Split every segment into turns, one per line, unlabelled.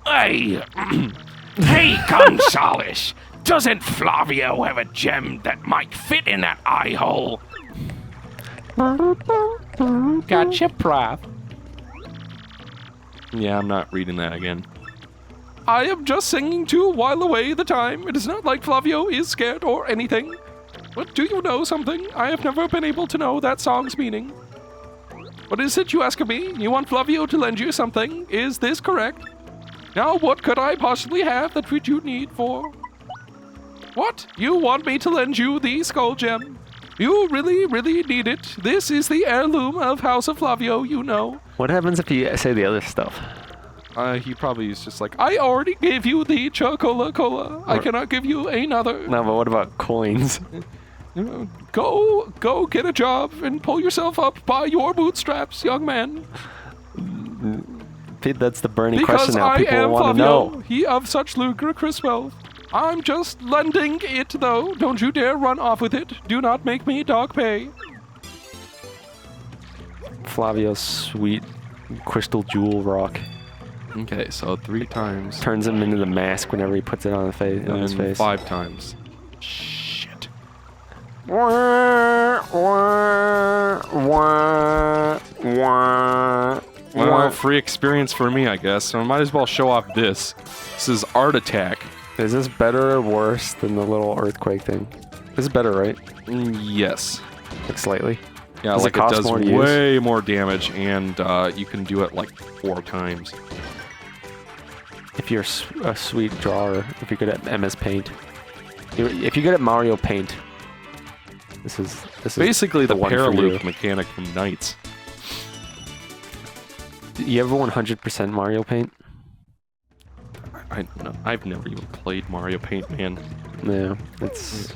Hey, hey, Gonzales! Doesn't Flavio have a gem that might fit in that eye hole?
Gotcha, prof. Yeah, I'm not reading that again. I am just singing to while away the time. It is not like Flavio is scared or anything. But do you know something? I have never been able to know that song's meaning. What is it you ask of me? You want Flavio to lend you something? Is this correct? Now what could I possibly have that would you need for? What? You want me to lend you the skull gem? You really, really need it. This is the heirloom of House of Flavio, you know.
What happens if you say the other stuff?
He probably is just like, I already gave you the Chocola. I cannot give you another.
No, but what about coins?
Go get a job and pull yourself up by your bootstraps, young man.
That's the burning
Because
question now.
I
People
am
want to
Flavio,
know.
he of such ludicrous wealth. I'm just lending it, though. Don't you dare run off with it. Do not make me dog pay.
Flavio's sweet crystal jewel rock.
Okay, so 3 times.
Turns him into the mask whenever he puts it on, his face.
5 times. Shit. Well, free experience for me, I guess. So I might as well show off this. This is Art Attack.
Is this better or worse than the little earthquake thing? This is better, right?
Yes.
Like slightly.
Yeah,
Does
like
it
it
cost
does
more to use?
way more damage, and you can do it like 4 times.
If you're a sweet drawer, if you're good at MS Paint. If you're good at Mario Paint, this is
Basically the
one for
paraloop
you.
mechanic from Knights.
You ever 100% Mario Paint?
I don't know. I've never even played Mario Paint, man.
Yeah, it's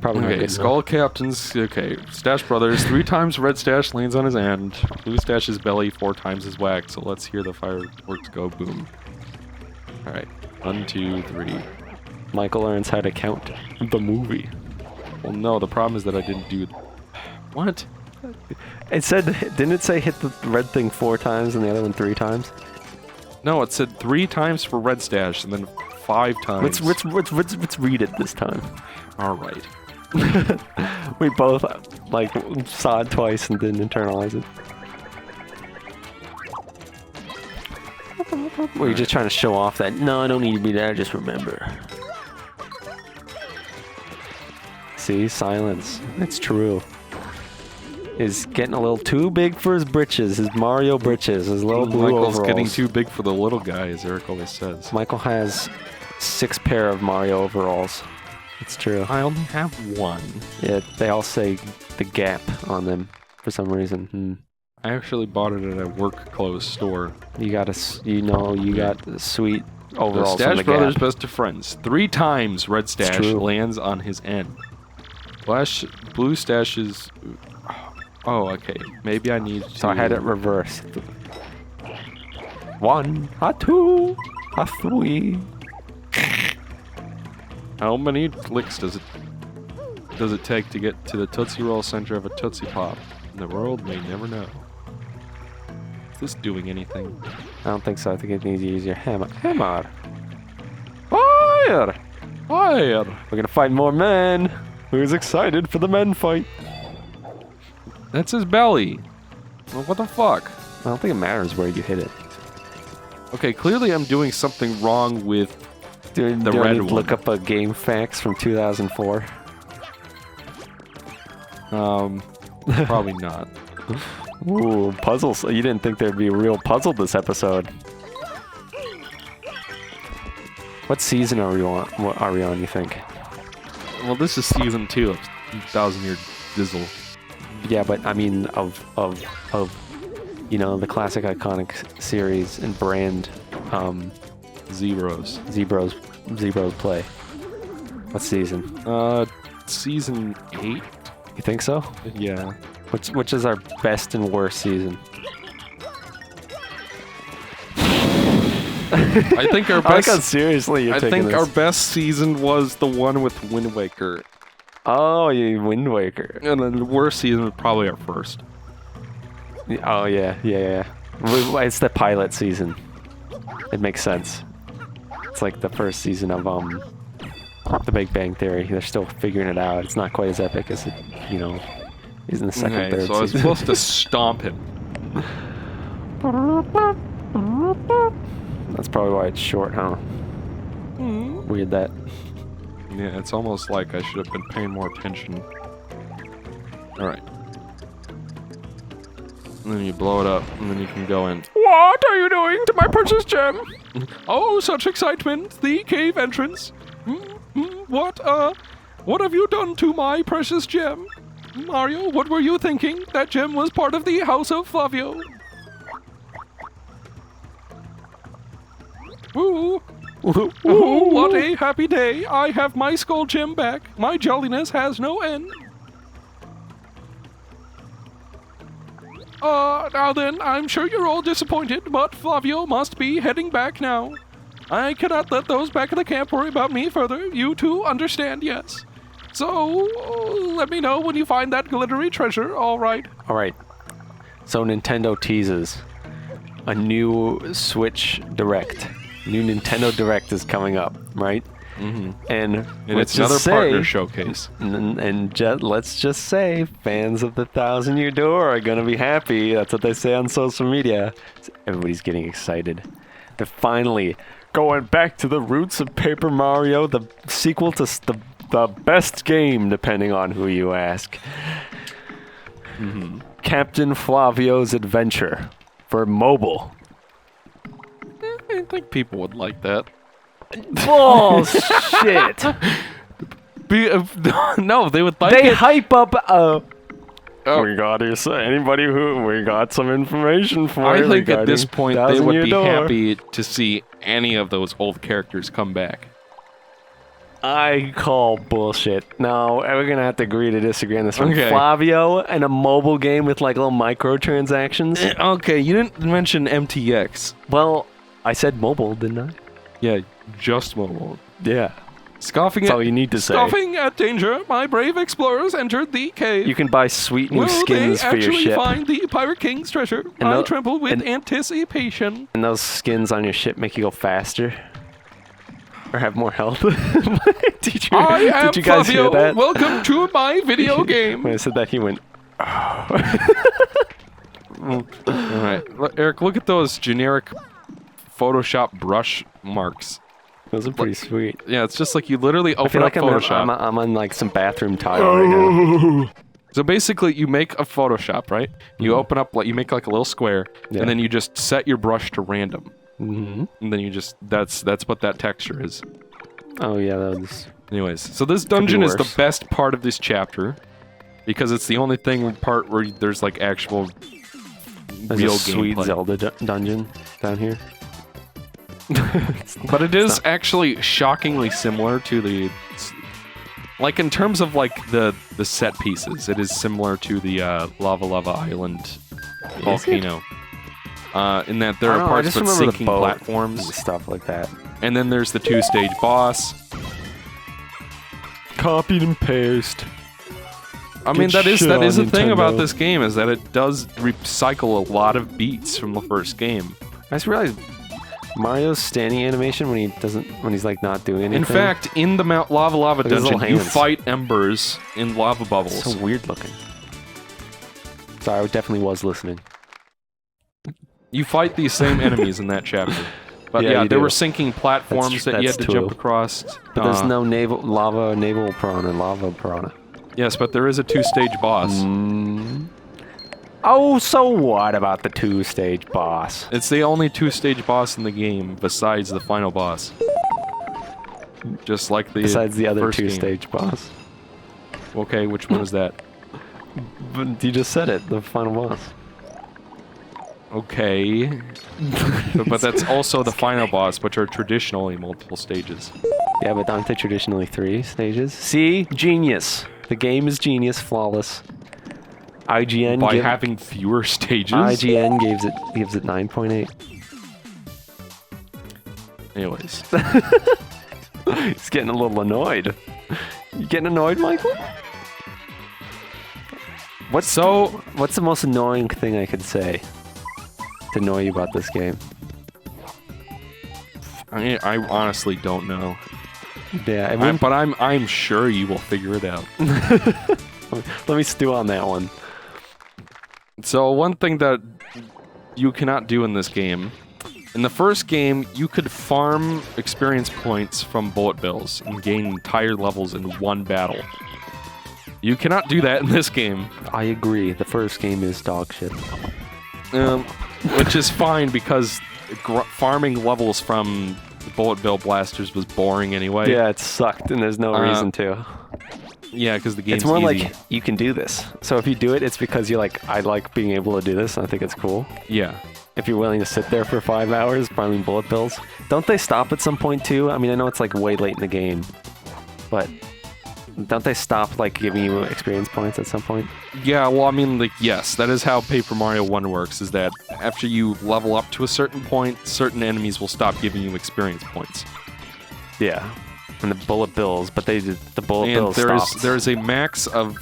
probably not
Okay,
good
Skull Captains. Okay, Stash Brothers. 3 times Red Stash lands on his end. Blue Stash's belly 4 times his whack. So let's hear the fireworks go boom. All right, 1, 2, 3.
enough. Michael learns how to count the movie.
Well, no, the problem is that I didn't do. What?
It said, didn't it say hit the red thing 4 times and the other one 3 times?
No, it said 3 times for Red Stash and then 5 times.
Let's read it this time.
All right.
We both like saw it twice and didn't internalize it. Were you just trying to show off that? No, I don't need to be there. Just remember. See, silence. It's true. Is getting a little too big for his britches, his Mario britches, his little blue
Michael's
overalls.
getting too big for the little guy, as Eric always says.
Michael has 6 pair of Mario overalls. It's true.
I only have 1.
Yeah, they all say the Gap on them for some reason.
I actually bought it at a work clothes store.
You got the sweet
The
overalls from
Stash
the
Brothers
Gap.
best of friends. 3 times Red Stash
true.
lands on his end. Blue Stash is... Oh, okay. Maybe I need to...
So I had it reversed. 1, a 2, a 3.
How many licks does it take to get to the Tootsie Roll center of a Tootsie Pop? The world may never know. Is this doing anything?
I don't think so. I think it needs to use your hammer. Hammer! Fire!
Fire!
We're gonna fight more men! Who's excited for the men fight?
That's his belly. Well, what the fuck?
I don't think it matters where you hit it.
Okay, clearly I'm doing something wrong with
Dude,
the
do I
red
need to
one.
look up a game facts from 2004?
Probably not.
Ooh, puzzles. You didn't think there'd be a real puzzle this episode. What season are we on? What are we on, you think?
Well, this is season 2 of 1000 Year Dizzle.
Yeah, but I mean of you know, the classic iconic series and brand
ZBros.
ZBros play. What season?
Season 8?
You think so?
Yeah.
Which is our best and worst season?
I think our
I like how
best...
seriously you're
I
taking
think
this.
our best season was the one with Wind Waker.
Oh, you Wind Waker.
And then the worst season was probably our first.
Oh, yeah. It's the pilot season. It makes sense. It's like the first season of The Big Bang Theory. They're still figuring it out. It's not quite as epic as it, is in the second,
Okay,
third
so I was
season.
supposed to stomp him.
That's probably why it's short, huh? Weird that.
Yeah, it's almost like I should have been paying more attention. Alright. And then you blow it up, and then you can go in.
What are you doing to my precious gem?
Oh, such excitement! The cave entrance! What have you done to my precious gem? Mario, what were you thinking? That gem was part of the House of Flavio. Ooh. Ooh, what a happy day! I have my skull gem back. My jolliness has no end. Now then, I'm sure you're all disappointed, but Flavio must be heading back now. I cannot let those back in the camp worry about me further. You two understand, yes. So, let me know when you find that glittery treasure, alright?
Alright. So Nintendo teases a new Switch Direct. New Nintendo Direct is coming up, right?
Mm-hmm.
And
it's another partner showcase.
Let's just say fans of the 1,000-Year Door are gonna be happy. That's what they say on social media. Everybody's getting excited. They're finally going back to the roots of Paper Mario, the sequel to the best game, depending on who you ask. Captain Flavio's Adventure for mobile.
I think people would like that.
Bullshit!
No, they would like
They
it.
hype up
Oh.
We got some information for
I
you.
think at this point they would
1,000-Year
be
Door.
happy to see any of those old characters come back.
I call bullshit. No, we're gonna have to agree to disagree on this one.
Okay.
Flavio and a mobile game with like little microtransactions.
Okay, you didn't mention MTX.
Well, I said mobile, didn't I?
Yeah, just mobile.
Yeah.
Scoffing
That's
at
all you need to say.
Scoffing at danger, my brave explorers entered the cave.
You can buy sweet new
Will
skins
they
for your
actually
ship.
find the Pirate King's treasure?
And
I
tho-
tremble with
and-
anticipation.
And those skins on your ship make you go faster. Or have more health. did you
I am
guys hear
Flavio.
that?
Welcome to my video game.
When I said that, he went,
Alright, Eric, look at those generic Photoshop brush marks.
those are pretty sweet.
Yeah, it's just like you literally
I
open
feel
up
like
Photoshop.
I'm on like some bathroom tile right now.
So basically, you make a Photoshop, right? You open up, like you make like a little square,
Yeah.
and then you just set your brush to random,
Mm-hmm.
and then you just that's what that texture is.
Oh yeah, that was...
Anyways, so this dungeon is the
worse.
best part of this chapter because it's the only part where there's like actual
There's
real
a sweet
gameplay.
Zelda dungeon down here.
But it is actually shockingly similar to the, like in terms of like the set pieces, it is similar to the Lava Lava Island volcano. In that there
I
are
don't know, I
parts
just
with
remember the
sinking
boat
platforms,
and stuff like that.
and then there's the 2-stage boss.
Copied and paste.
I mean, that is
shit
a
on
thing about
Nintendo.
this game, is that it does recycle a lot of beats from the first game.
I just realized Mario's standing animation when he's like not doing anything.
In fact, in the Lava Lava
Look at his
dungeon,
little
you
hands.
fight embers in lava bubbles.
it's so weird looking. Sorry, I definitely was listening.
You fight these same enemies in that chapter. But
Yeah,
yeah,
you
there
do.
were sinking platforms that you had
that's
to jump
true.
across.
But there's no lava piranha.
Yes, but there is a 2-stage boss.
Oh, so what about the 2-stage boss?
It's the only 2-stage boss in the game besides the final boss. Just like the
Besides the other
first game.
2-stage boss.
Okay, which one is that?
But you just said it, the final boss.
Okay. But that's also the final boss, which are traditionally multiple stages.
Yeah, but aren't they traditionally 3 stages? See? Genius. The game is genius, flawless. IGN
By having fewer stages?
IGN gives it 9.8.
Anyways.
He's getting a little annoyed. You getting annoyed, Michael? What's the most annoying thing I could say to annoy you about this game?
I honestly don't know.
Yeah, I mean,
But I'm sure you will figure it out.
let me stew on that one.
So one thing that you cannot do in this game, in the first game, you could farm experience points from bullet bills and gain entire levels in one battle. You cannot do that in this game.
I agree. The first game is dog shit.
Which is fine because farming levels from the bullet bill blasters was boring anyway.
Yeah, it sucked, and there's no reason to.
Yeah, because the game's
It's more
easy.
like you can do this. So if you do it, it's because you're like, I like being able to do this, and I think it's cool.
Yeah.
If you're willing to sit there for 5 hours farming bullet bills. Don't they stop at some point too? I mean, I know it's like way late in the game, but don't they stop like giving you experience points at some point?
Yeah, well, I mean, like, yes, that is how Paper Mario 1 works, is that after you level up to a certain point, certain enemies will stop giving you experience points.
Yeah. And the bullet bills, but the bullet
And
bills stopped
there's a max of,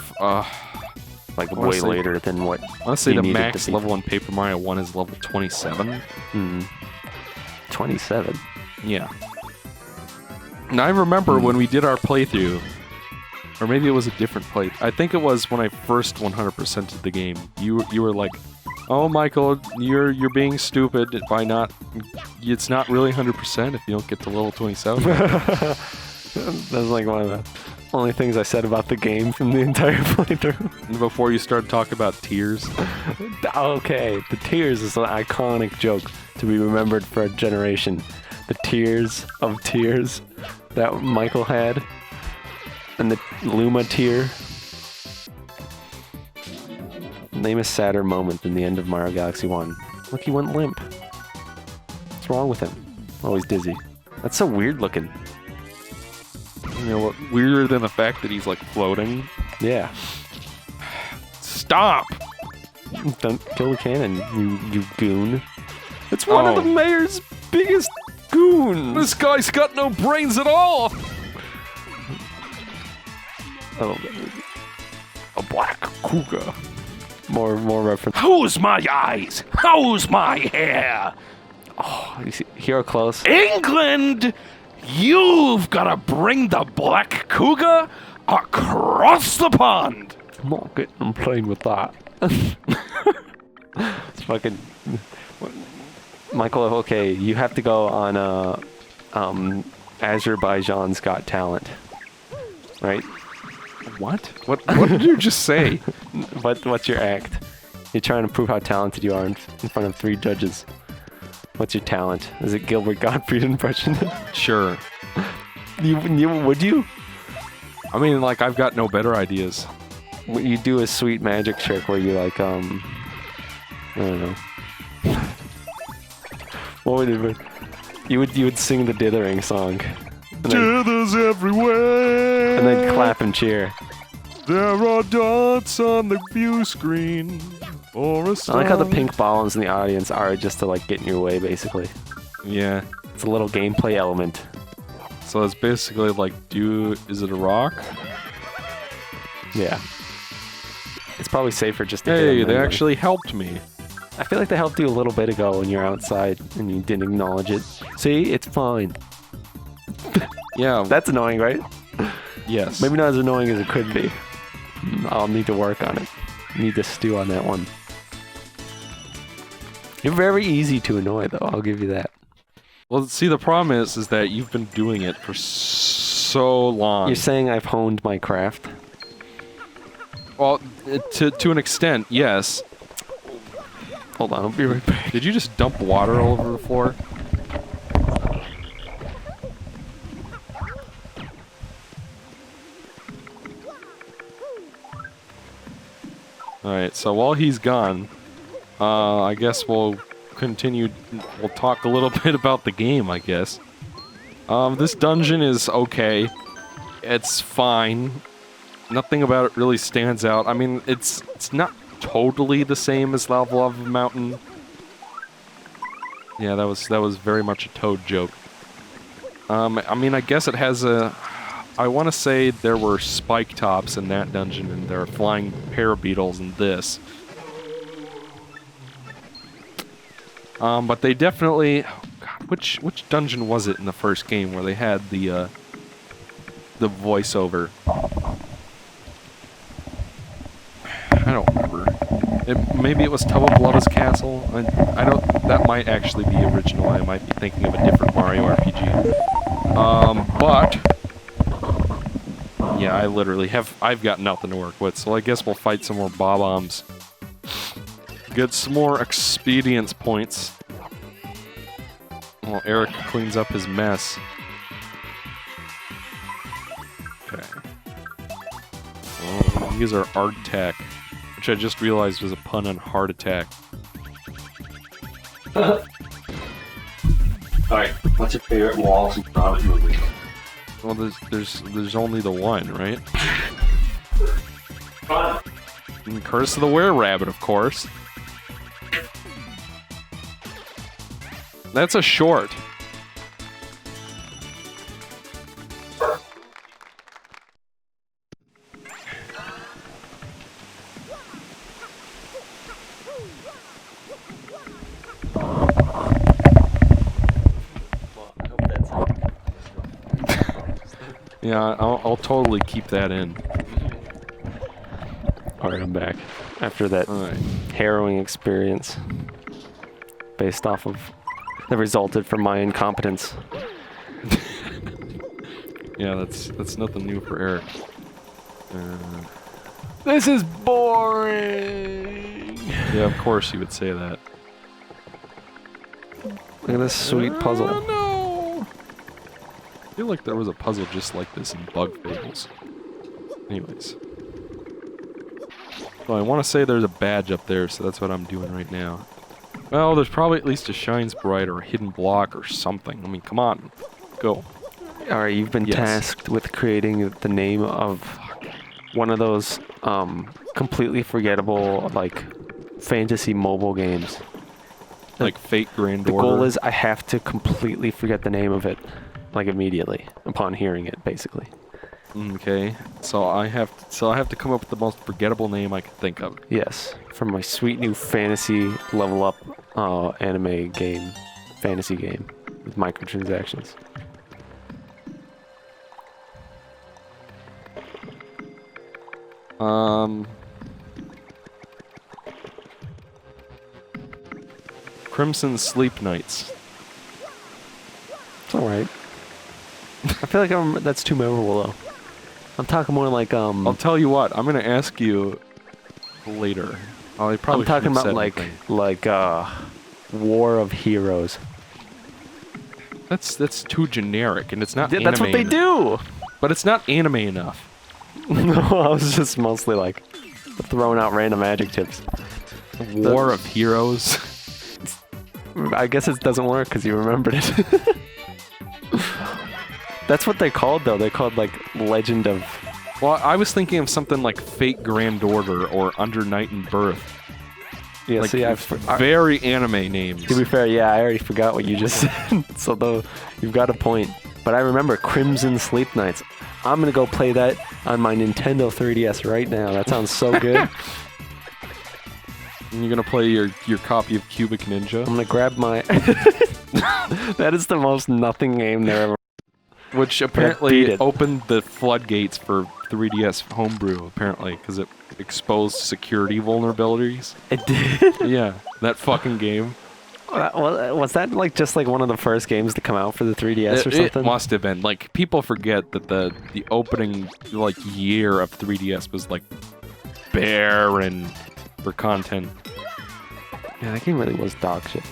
like way
honestly-
later than what
I want to say
you
the
needed
max
to beat.
level in Paper Mario 1 is level 27.
27.
Yeah. And I remember when we did our playthrough, or maybe it was a different play. I think it was when I first 100%ed the game. You were like, "Oh, Michael, you're being stupid by not. It's not really 100% if you don't get to level 27."
That's like one of the only things I said about the game from the entire playthrough.
And before you started talking about tears.
Okay, the tears is an iconic joke to be remembered for a generation. The tears of tears that Michael had. And the Luma tear. Name a sadder moment than the end of Mario Galaxy 1. Look, he went limp. What's wrong with him? Oh, he's dizzy. That's so weird looking.
You know what? Weirder than the fact that he's like floating.
Yeah.
Stop!
Don't kill the cannon, you goon. It's one of
Oh.
the mayor's biggest goons.
This guy's got no brains at all!
Oh, a black cougar. More reference.
How's my eyes? How's my hair?
Oh, you see, hero close.
England, you've got to bring the black cougar across the pond.
I'm not getting playing with that. It's fucking. Michael, okay, you have to go on Azerbaijan's Got Talent, right?
What? What did you just say?
What's your act? You're trying to prove how talented you are in front of 3 judges. What's your talent? Is it Gilbert Gottfried impression?
Sure.
Would you?
I mean, like, I've got no better ideas.
You do a sweet magic trick where you like I don't know. What would it be? You would sing the Dithering song. And then,
Dithers everywhere!
and then clap and cheer.
There are dots on the view screen for a
I
song.
like how the pink bombs in the audience are just to like get in your way, basically.
Yeah.
It's a little gameplay element.
So it's basically like, is it a rock?
Yeah. It's probably safer just to hit
Hey,
them
they
anyway.
actually helped me.
I feel like they helped you a little bit ago when you're outside and you didn't acknowledge it. See, it's fine.
Yeah.
That's annoying, right?
Yes.
Maybe not as annoying as it could be. I'll need to work on it. Need to stew on that one. You're very easy to annoy, though. I'll give you that.
Well, see, the problem is that you've been doing it for so long.
You're saying I've honed my craft?
Well, to an extent, yes.
Hold on, I'll be right back.
Did you just dump water all over the floor? Alright, so while he's gone, I guess we'll continue, we'll talk a little bit about the game, I guess. This dungeon is okay. It's fine. Nothing about it really stands out. I mean, it's not totally the same as Lava Lava Mountain. Yeah, that was very much a Toad joke. I mean, I guess it has a... I want to say there were spike tops in that dungeon, and there are flying parabeetles in this. But they definitely... Oh, God, which dungeon was it in the first game where they had the voiceover? I don't remember. Maybe it was Tubba Castle. I don't. That might actually be original. I might be thinking of a different Mario RPG. But yeah, I've got nothing to work with. So I guess we'll fight some more Bob-ombs. Get some more experience points. While Eric cleans up his mess. Okay. Oh, these are Art Attack, which I just realized was a pun on heart attack.
Alright, what's your favorite Wallace and Gromit movie?
Well, there's only the one, right? And Curse of the Were-Rabbit, of course. That's a short. Yeah, I'll totally keep that in.
Alright, I'm back. After that harrowing experience. Based off of... that resulted from my incompetence.
Yeah, that's nothing new for Eric.
This is boring!
Yeah, of course you would say that.
Look at this sweet puzzle.
Oh, no! I feel like there was a puzzle just like this in Bug Fables. Anyways. Well, I want to say there's a badge up there, so that's what I'm doing right now. Well, there's probably at least a shine sprite or a hidden block or something. I mean, come on. Go.
Alright, you've been tasked with creating the name of one of those completely forgettable, like, fantasy mobile games.
Like Fate Grand
The
Order.
goal is I have to completely forget the name of it, like immediately, upon hearing it, basically.
Okay, so I have to come up with the most forgettable name I can think of.
Yes, from my sweet new fantasy level up anime game, fantasy game with microtransactions.
Crimson Sleep Nights.
It's alright. I feel like that's too memorable though. I'm talking more like
I'll tell you what. I'm gonna ask you later. I probably
I'm talking
shouldn't
about
have said anything.
War of Heroes.
That's too generic, and it's not.
That's what they do.
But it's not anime enough.
No, I was just mostly like throwing out random adjectives.
War of Heroes.
I guess it doesn't work because you remembered it. That's what they called though. They called like Legend of.
Well, I was thinking of something like Fate Grand Order or Under Night and Birth.
Yeah,
like
see,
very anime names.
To be fair, yeah, I already forgot what you just said. So though, you've got a point. But I remember Crimson Sleep Nights. I'm gonna go play that on my Nintendo 3DS right now. That sounds so good.
And you're gonna play your copy of Cubic Ninja?
I'm gonna grab my... That is the most nothing game there ever.
Which apparently opened the floodgates for 3DS homebrew, apparently, because it exposed security vulnerabilities.
It did?
Yeah, that fucking game.
Was that like just like one of the first games to come out for the 3DS or something?
It must have been. Like, people forget that the opening like year of 3DS was like barren for content.
Yeah, that game really was dog shit.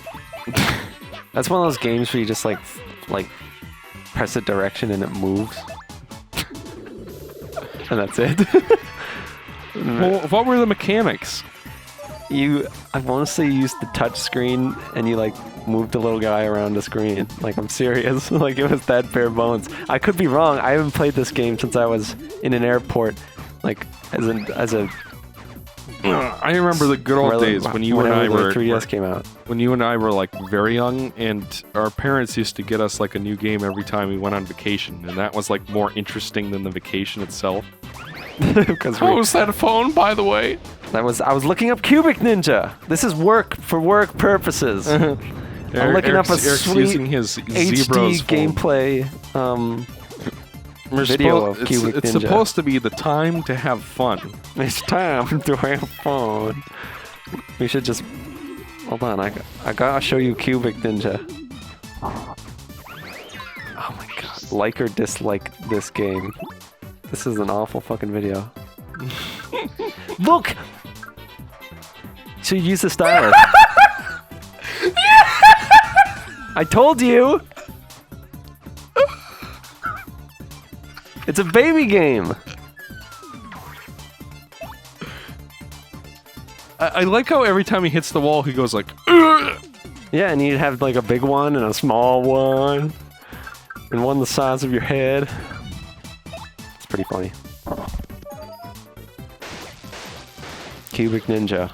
That's one of those games where you just like press a direction and it moves. And that's it.
Well, what were the mechanics?
I want to say you used the touch screen and you like moved the little guy around the screen. Like, I'm serious. Like, it was that bare bones. I could be wrong. I haven't played this game since I was in an airport. Like, as a
I remember the good old days when you and I were
3DS came out.
When you and I were like very young, and our parents used to get us like a new game every time we went on vacation, and that was like more interesting than the vacation itself.
How was that phone, by the way?
I was looking up Cubic Ninja. This is work for work purposes.
Yeah,
I'm looking up a
Eric's
sweet
using his
HD
ZBros phone.
gameplay
We're
video
suppo-
of Cubic
it's
Ninja.
supposed to be the time to have fun.
It's time to have fun. We should just hold on. I gotta show you Cubic Ninja. Oh my god! Like or dislike this game. This is an awful fucking video. Look. Should use the stylus. I told you. It's a baby game.
I like how every time he hits the wall, he goes like, "Ugh!"
Yeah, and you'd have like a big one and a small one, and one the size of your head. It's pretty funny. Cubic Ninja.